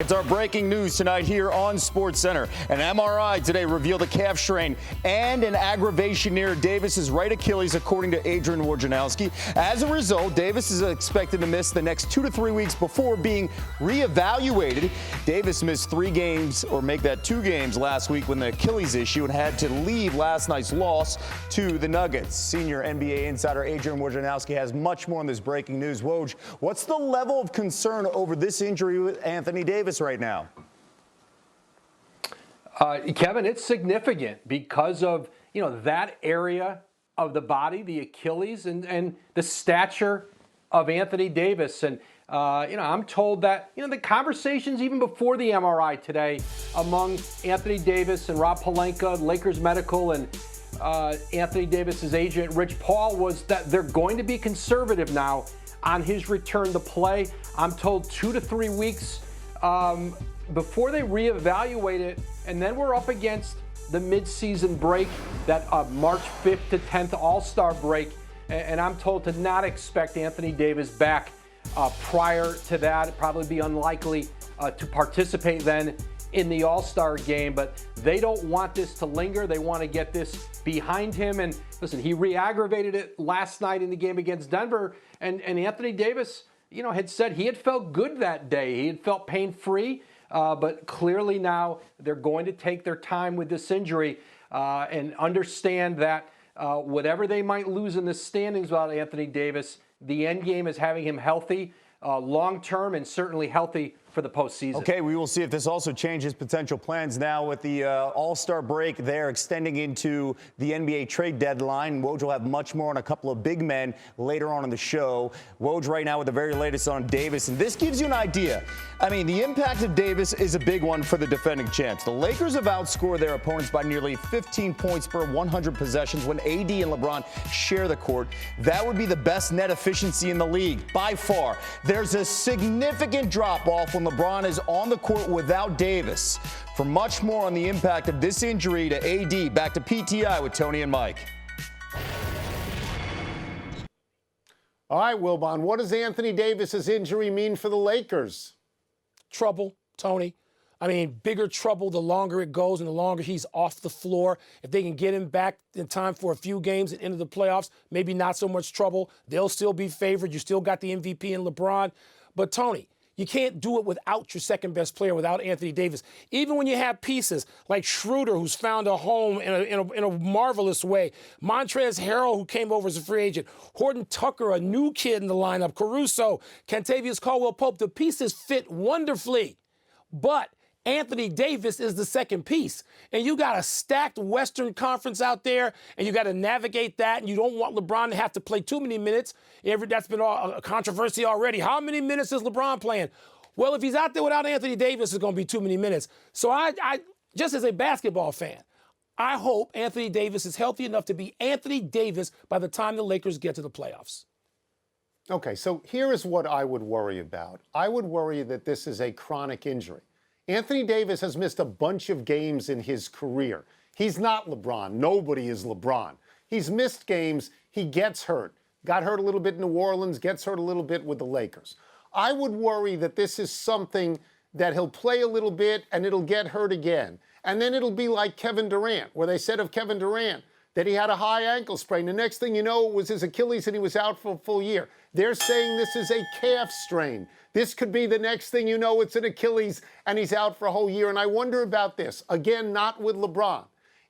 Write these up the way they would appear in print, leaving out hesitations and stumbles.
It's our breaking news tonight here on SportsCenter. An MRI today revealed a calf strain and an aggravation near Davis's right Achilles, according to Adrian Wojnarowski. As a result, Davis is expected to miss the next 2 to 3 weeks before being reevaluated. Davis missed 3 games, or make that 2 games, last week when the Achilles issue and had to leave last night's loss to the Nuggets. Senior NBA insider Adrian Wojnarowski has much more on this breaking news. Woj, what's the level of concern over this injury with Anthony Davis right now? Kevin, it's significant because of, that area of the body, the Achilles, and the stature of Anthony Davis. And, I'm told that, the conversations even before the MRI today among Anthony Davis and Rob Pelinka, Lakers Medical, and Anthony Davis's agent, Rich Paul, was that they're going to be conservative now on his return to play. I'm told 2 to 3 weeks before they reevaluate it, and then we're up against the midseason break, that March 5th to 10th All-Star break, and I'm told to not expect Anthony Davis back prior to that. It'd probably be unlikely to participate then in the All-Star game, but they don't want this to linger. They want to get this behind him, and listen, he re-aggravated it last night in the game against Denver, and Anthony Davis had said he had felt good that day. He had felt pain-free, but clearly now they're going to take their time with this injury and understand that whatever they might lose in the standings about Anthony Davis, the end game is having him healthy long-term and certainly healthy for the postseason. Okay, we will see if this also changes potential plans now with the All-Star break there extending into the NBA trade deadline. Woj will have much more on a couple of big men later on in the show. Woj right now with the very latest on Davis, and this gives you an idea. I mean, the impact of Davis is a big one for the defending champs. The Lakers have outscored their opponents by nearly 15 points per 100 possessions when AD and LeBron share the court. That would be the best net efficiency in the league by far. There's a significant drop-off when LeBron is on the court without Davis. For much more on the impact of this injury to AD, back to PTI with Tony and Mike. All right, Wilbon, what does Anthony Davis's injury mean for the Lakers? Trouble, Tony. I mean, bigger trouble the longer it goes and the longer he's off the floor. If they can get him back in time for a few games and into the playoffs, maybe not so much trouble. They'll still be favored. You still got the MVP in LeBron. But, Tony, you can't do it without your second-best player, without Anthony Davis. Even when you have pieces like Schroeder, who's found a home in a marvelous way, Montrezl Harrell, who came over as a free agent, Horton Tucker, a new kid in the lineup, Caruso, Kentavious Caldwell-Pope, the pieces fit wonderfully. But Anthony Davis is the second piece. And you got a stacked Western Conference out there, and you got to navigate that, and you don't want LeBron to have to play too many minutes. That's been a controversy already. How many minutes is LeBron playing? Well, if he's out there without Anthony Davis, it's going to be too many minutes. So I just as a basketball fan, I hope Anthony Davis is healthy enough to be Anthony Davis by the time the Lakers get to the playoffs. Okay, so here is what I would worry about. I would worry that this is a chronic injury. Anthony Davis has missed a bunch of games in his career. He's not LeBron. Nobody is LeBron. He's missed games. He gets hurt. Got hurt a little bit in New Orleans, gets hurt a little bit with the Lakers. I would worry that this is something that he'll play a little bit and it'll get hurt again. And then it'll be like Kevin Durant, where they said of Kevin Durant that he had a high ankle sprain. The next thing you know, it was his Achilles and he was out for a full year. They're saying this is a calf strain. This could be the next thing you know, it's an Achilles and he's out for a whole year. And I wonder about this. Again, not with LeBron.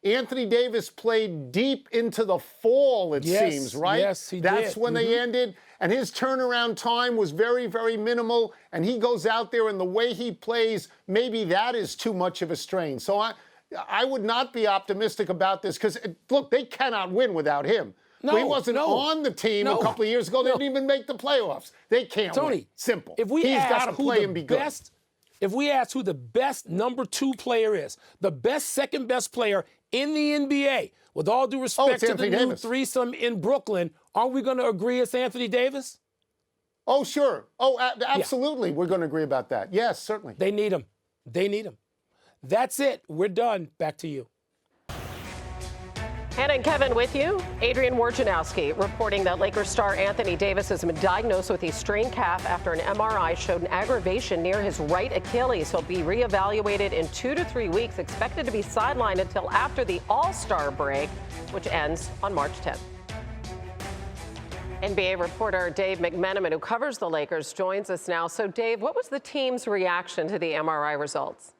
Anthony Davis played deep into the fall, it seems, right? Yes, he did. That's when they ended. And his turnaround time was very, very minimal. And he goes out there and the way he plays, maybe that is too much of a strain. So I would not be optimistic about this because, look, they cannot win without him. No, he wasn't on the team a couple of years ago. They didn't even make the playoffs. They can't win. Simple. If we He's got to play and be good. If we ask who the best number 2 player is, the best second-best player in the NBA, with all due respect to the new threesome in Brooklyn, aren't we going to agree it's Anthony Davis? Oh, sure. Oh, absolutely. We're going to agree about that. Yes, certainly. They need him. They need him. That's it. We're done. Back to you. Hannah and Kevin with you. Adrian Wojnarowski reporting that Lakers star Anthony Davis has been diagnosed with a strained calf after an MRI showed an aggravation near his right Achilles. He'll be reevaluated in 2 to 3 weeks, expected to be sidelined until after the All-Star break, which ends on March 10th. NBA reporter Dave McMenamin, who covers the Lakers, joins us now. So, Dave, what was the team's reaction to the MRI results?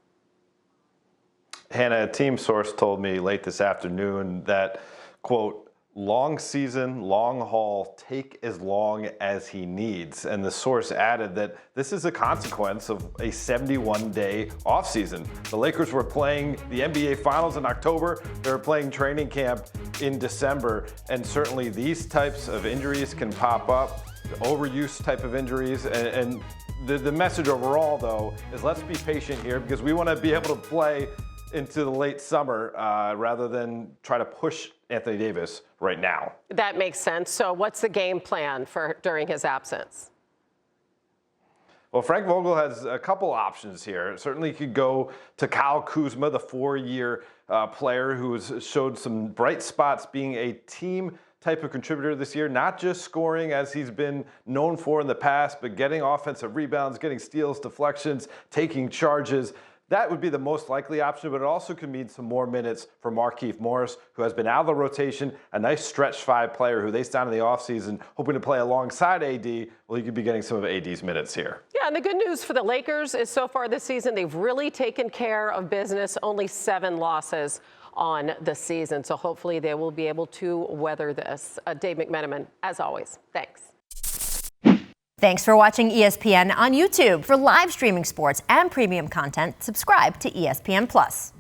Hannah, a team source told me late this afternoon that, quote, long season, long haul, take as long as he needs. And the source added that this is a consequence of a 71-day offseason. The Lakers were playing the NBA Finals in October. They were playing training camp in December. And certainly these types of injuries can pop up, overuse type of injuries. And the message overall, though, is let's be patient here because we want to be able to play into the late summer rather than try to push Anthony Davis right now. That makes sense. So what's the game plan for during his absence? Well, Frank Vogel has a couple options here. Certainly could go to Kyle Kuzma, the 4-year player who has showed some bright spots being a team type of contributor this year, not just scoring as he's been known for in the past, but getting offensive rebounds, getting steals, deflections, taking charges. That would be the most likely option, but it also could mean some more minutes for Markieff Morris, who has been out of the rotation, a nice stretch 5 player who they signed in the offseason, hoping to play alongside AD. Well, he could be getting some of AD's minutes here. Yeah, and the good news for the Lakers is so far this season, they've really taken care of business, only 7 losses on the season. So hopefully they will be able to weather this. Dave McMenamin, as always, thanks. Thanks for watching ESPN on YouTube. For live streaming sports and premium content, subscribe to ESPN+.